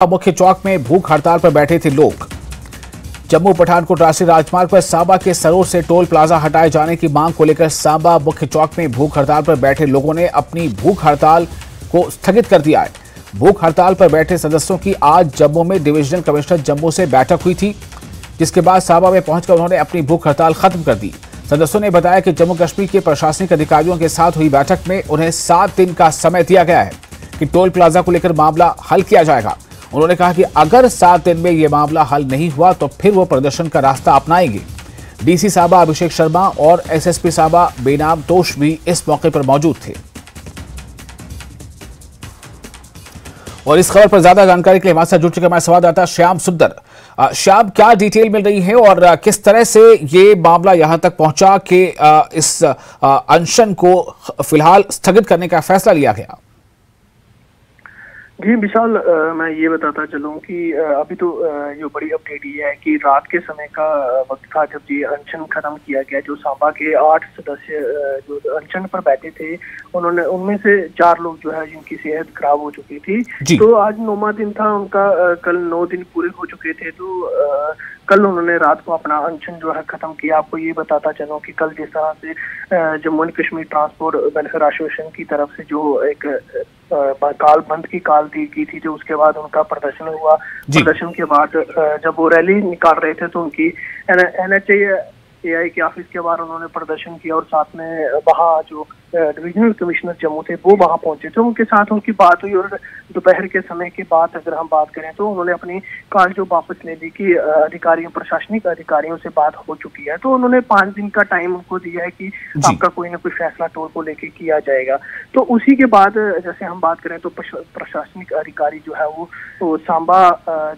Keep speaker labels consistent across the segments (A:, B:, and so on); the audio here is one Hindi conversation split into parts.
A: मुख्य चौक में भूख हड़ताल पर बैठे थे लोग। जम्मू पठानकोट राष्ट्रीय राजमार्ग पर सांबा के सरोर से टोल प्लाजा हटाए जाने की मांग को लेकर सांबा मुख्य चौक में भूख हड़ताल पर बैठे लोगों ने अपनी भूख हड़ताल को स्थगित कर दिया है। भूख हड़ताल पर बैठे सदस्यों की आज जम्मू में डिविजनल कमिश्नर जम्मू से बैठक हुई थी, जिसके बाद सांबा में पहुंचकर उन्होंने अपनी भूख हड़ताल खत्म कर दी। सदस्यों ने बताया कि जम्मू कश्मीर के प्रशासनिक अधिकारियों के साथ हुई बैठक में उन्हें 7 दिन का समय दिया गया है कि टोल प्लाजा को लेकर मामला हल किया जाएगा। उन्होंने कहा कि अगर 7 दिन में यह मामला हल नहीं हुआ तो फिर वो प्रदर्शन का रास्ता अपनाएंगे। डीसी सांबा अभिषेक शर्मा और एसएसपी सांबा बेनाम तोश भी इस मौके पर मौजूद थे। और इस खबर पर ज्यादा जानकारी के लिए हमारे साथ जुड़ चुके हमारे संवाददाता श्याम सुंदर। श्याम, क्या डिटेल मिल रही है और किस तरह से ये मामला यहां तक पहुंचा कि इस अनशन को फिलहाल स्थगित करने का फैसला लिया गया?
B: जी विशाल, मैं ये बताता चलूं कि अभी तो जो बड़ी अपडेट ये है कि रात के समय का वक्त था जब ये अनशन खत्म किया गया। जो सांबा के 8 सदस्य जो अनशन पर बैठे थे, उन्होंने उनमें से 4 लोग जो है जिनकी सेहत खराब हो चुकी थी। तो आज 9वां दिन था उनका, कल 9 दिन पूरे हो चुके थे। तो कल उन्होंने रात को अपना अनशन जो है खत्म किया। आपको ये बताता चलूं कि कल जिस तरह से Jammu and Kashmir transport welfare association की तरफ से जो एक बंद की कॉल दी गई थी, जो उसके बाद उनका प्रदर्शन हुआ। प्रदर्शन के बाद जब वो रैली निकाल रहे थे तो उनकी NHAI के ऑफिस के बाहर उन्होंने प्रदर्शन किया और साथ में वहाँ जो डिविजनल कमिश्नर जम्मू थे वो वहाँ पहुंचे थे। उनके साथ उनकी बात हुई और दोपहर के समय के बाद अगर हम बात करें तो उन्होंने अपनी कॉल जो वापस ले ली कि अधिकारियों, प्रशासनिक अधिकारियों से बात हो चुकी है। तो उन्होंने 5 दिन का टाइम उनको दिया है कि आपका कोई ना कोई फैसला टोल को लेके किया जाएगा। तो उसी के बाद जैसे हम बात करें तो प्रशासनिक अधिकारी जो है वो सांबा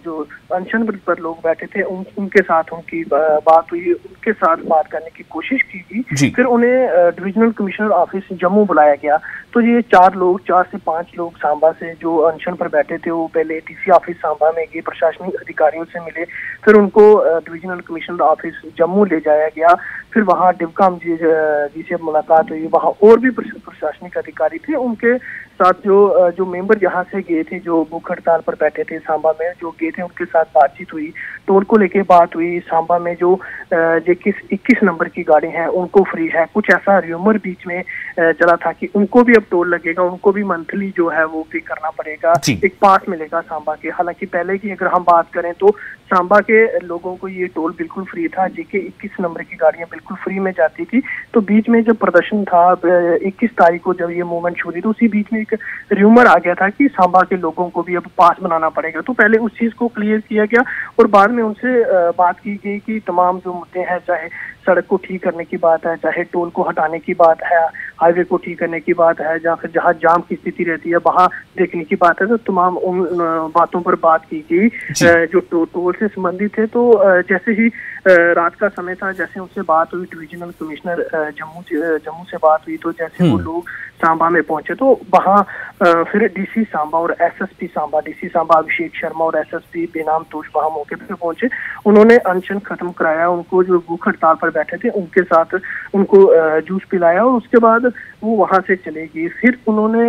B: जो अनशन पर लोग बैठे थे उनके साथ उनकी बात हुई, उनके साथ बात करने की कोशिश की गई। फिर उन्हें डिविजनल कमिश्नर ऑफिस जम्मू बुलाया गया। तो ये 4 से 5 लोग सांबा से जो अनशन पर बैठे थे वो पहले डीसी ऑफिस सांबा में गए, प्रशासनिक अधिकारियों से मिले, फिर उनको डिविजनल कमिश्नर ऑफिस जम्मू ले जाया गया। फिर वहाँ डिवकाम जी से मुलाकात हुई। वहाँ और भी प्रशासनिक अधिकारी थे, उनके साथ जो मेंबर यहाँ से गए थे, जो भूख हड़ताल पर बैठे थे सांबा में जो गए थे, उनके साथ बातचीत हुई, टोल को लेके बात हुई। सांबा में जो 21 नंबर की गाड़ी है उनको फ्री है। कुछ ऐसा र्यूमर बीच में चला था कि उनको भी अब टोल लगेगा, उनको भी मंथली जो है वो पे करना पड़ेगा, एक पास मिलेगा सांबा के। हालांकि पहले की अगर हम बात करें तो सांबा के लोगों को ये टोल बिल्कुल फ्री था। जेके 21 नंबर की गाड़ियां बिल्कुल फ्री में जाती थी। तो बीच में जब प्रदर्शन था 21 तारीख को जब ये मूवमेंट शुरू हुई तो उसी बीच में एक र्यूमर आ गया था कि सांबा के लोगों को भी अब पास बनाना पड़ेगा। तो पहले उस चीज को क्लियर किया गया और बाद में उनसे बात की गई कि तमाम जो मुद्दे हैं, चाहे सड़क को ठीक करने की बात है, चाहे टोल को हटाने की बात है, हाईवे को ठीक करने की बात है, या फिर जहाँ जाम की स्थिति रहती है वहाँ देखने की बात है, तो तमाम उन बातों पर बात की गई जो टोल से संबंधित है। तो जैसे ही रात का समय था, जैसे उनसे बात हुई, डिविजनल कमिश्नर जम्मू से बात हुई, तो जैसे वो लोग सांबा में पहुंचे तो वहाँ फिर डीसी सांबा और एसएसपी सांबा, डीसी सांबा अभिषेक शर्मा और एसएसपी बेनाम तोश वहाँ मौके पर पहुंचे। उन्होंने अनशन खत्म कराया। उनको जो भूख हड़ताल पर बैठे थे उनके साथ उनको जूस पिलाया और उसके बाद वो वहां से चले गए। फिर उन्होंने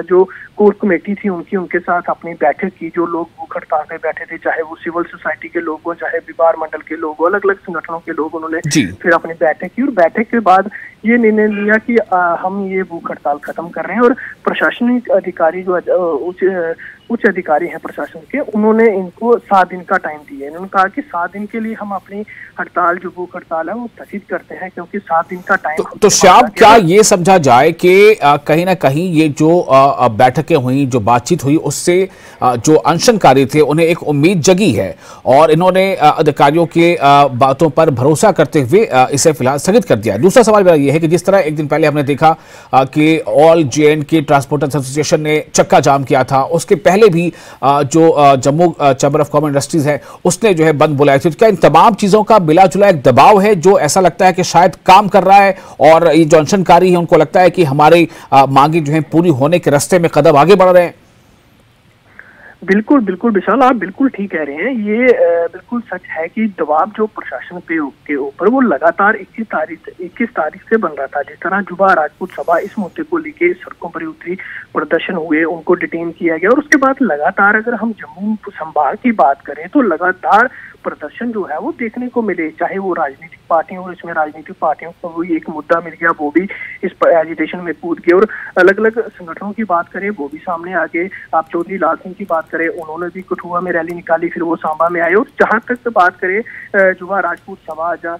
B: जो कोर कमेटी थी उनके साथ अपनी बैठक की। जो लोग भूख हड़ताल पे बैठे थे, चाहे वो सिविल सोसाइटी के लोग हो, चाहे व्यापार मंडल के लोग हो, अलग अलग संगठनों के लोग, उन्होंने फिर अपनी बैठक की और बैठक के बाद ये निर्णय लिया कि हम ये भूख हड़ताल खत्म कर रहे हैं। और प्रशासनिक अधिकारी जो उच्च अधिकारी हैं प्रशासन के, उन्होंने इनको 7 दिन का टाइम दिया। इन्होंने कहा कि 7 दिन के लिए हम अपनी हड़ताल जो भूख हड़ताल है वो स्थगित करते हैं, क्योंकि 7 दिन का टाइम।
A: तो श्याम, क्या ये समझा जाए कि कहीं ना कहीं ये जो बैठकें हुई, जो बातचीत हुई, उससे जो अनशनकारी थे उन्हें एक उम्मीद जगी है और इन्होंने अधिकारियों के बातों पर भरोसा करते हुए इसे फिलहाल स्थगित कर दिया। दूसरा सवाल मेरा ये है कि जिस तरह एक दिन पहले हमने देखा कि ऑल JNK ट्रांसपोर्टर्स एसोसिएशन ने चक्का जाम किया था, उसके पहले भी जो Jammu chamber of commerce industries है उसने जो है बंद बुलाया था। क्या इन तमाम चीजों का मिला जुला एक दबाव है जो ऐसा लगता है कि शायद काम कर रहा है और ये जो अनशनकारी है उनको लगता है कि हमारी मांगे जो है पूरी होने के रास्ते में कदम आगे बढ़ रहे हैं?
B: बिल्कुल बिल्कुल विशाल, आप बिल्कुल ठीक कह रहे हैं। ये बिल्कुल सच है कि दबाव जो प्रशासन के ऊपर वो लगातार 21 तारीख से बन रहा था। जिस तरह युवा राजपूत सभा इस मुद्दे को लेके सड़कों पर उतरी, प्रदर्शन हुए, उनको डिटेन किया गया और उसके बाद लगातार अगर हम जम्मू संभाग की बात करें तो लगातार प्रदर्शन जो है वो देखने को मिले, चाहे वो राजनीतिक पार्टियों, और इसमें राजनीतिक पार्टियों को भी एक मुद्दा मिल गया, वो भी इस एजिटेशन में कूद गए और अलग अलग संगठनों की बात करें वो भी सामने आ गए। आप चौधरी लाल सिंह की बात करें, उन्होंने भी कठुआ में रैली निकाली, फिर वो सांबा में आए। और जहां तक बात करें युवा राजपूत सभा,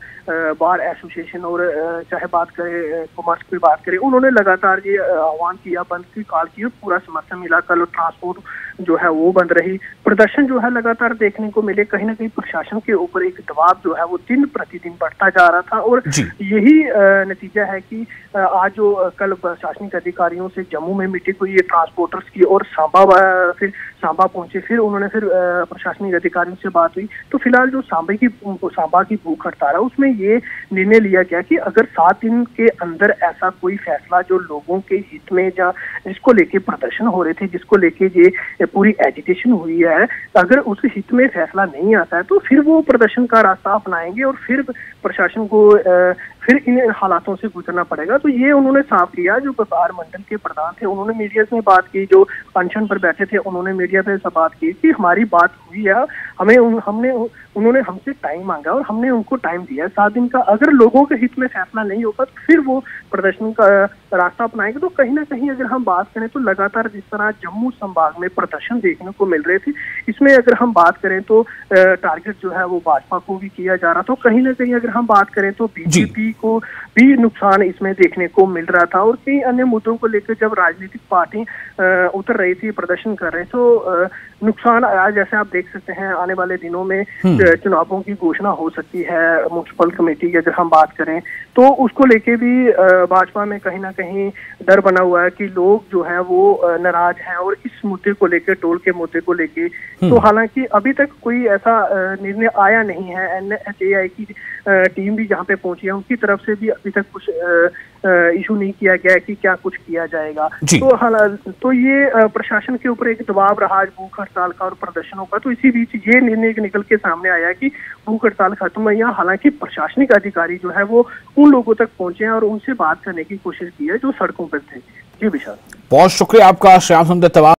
B: बार एसोसिएशन और चाहे बात करें कॉमर्स की बात करें, उन्होंने लगातार ये आह्वान किया, बंद की कॉल की, पूरा समर्थन मिला। कल ट्रांसपोर्ट जो है वो बंद रही, प्रदर्शन जो है लगातार देखने को मिले। कहीं ना कहीं प्रशासन के ऊपर एक दबाव जो है वो दिन प्रतिदिन बढ़ता जा रहा था और यही नतीजा है कि आज जो कल प्रशासनिक अधिकारियों से जम्मू में मीटिंग हुई है ट्रांसपोर्टर्स की और फिर सांबा पहुंचे, फिर उन्होंने फिर प्रशासनिक अधिकारियों से बात हुई। तो फिलहाल जो सांबा की भूख हड़ताल है उसमें ये निर्णय लिया गया कि अगर 7 दिन के अंदर ऐसा कोई फैसला जो लोगों के हित में, जिसको लेके प्रदर्शन हो रहे थे, जिसको लेके ये पूरी एजिटेशन हुई है, अगर उस हित में फैसला नहीं आता है तो फिर वो प्रदर्शन का रास्ता अपनाएंगे और फिर प्रशासन को फिर इन हालातों से गुजरना पड़ेगा। तो ये उन्होंने साफ किया। जो व्यापार मंडल के प्रधान थे उन्होंने मीडिया में बात की, जो अनशन पर बैठे थे उन्होंने मीडिया पे बात की कि हमारी बात हुई है, उन्होंने हमसे टाइम मांगा और हमने उनको टाइम दिया 7 दिन का। अगर लोगों के हित में फैसला नहीं होगा तो फिर वो प्रदर्शन का रास्ता अपनाएंगे। तो कहीं ना कहीं अगर हम बात करें तो लगातार जिस तरह जम्मू संभाग में प्रदर्शन देखने को मिल रहे थे, इसमें अगर हम बात करें तो टारगेट जो है वो भाजपा को भी किया जा रहा था। कहीं ना कहीं अगर हम बात करें तो बीजेपी को भी नुकसान इसमें देखने को मिल रहा था और कई अन्य मुद्दों को लेकर जब राजनीतिक पार्टी उतर रही थी, प्रदर्शन कर रहे तो नुकसान आज जैसे आप देख सकते हैं आने वाले दिनों में चुनावों की घोषणा हो सकती है। म्युनिसिपल कमेटी की अगर हम बात करें तो उसको लेके भी भाजपा में कहीं ना कहीं डर बना हुआ है कि लोग जो है वो नाराज हैं और इस मुद्दे को लेकर, टोल के मुद्दे को लेके। तो हालांकि अभी तक कोई ऐसा निर्णय आया नहीं है। NHAI की टीम भी जहाँ पे पहुंची है उनकी तरफ से भी अभी तक कुछ इशू नहीं किया गया है कि क्या कुछ किया जाएगा। तो ये प्रशासन के ऊपर एक दबाव रहा आज भूख हड़ताल का और प्रदर्शनों का। तो इसी बीच ये निर्णय निकल के सामने आया कि भूख हड़ताल खत्म हुई है। हालांकि प्रशासनिक अधिकारी जो है वो उन लोगों तक पहुंचे हैं और उनसे बात करने की कोशिश की है जो सड़कों पर थे। जी विशाल,
A: बहुत शुक्रिया आपका श्याम सुंदर तवार।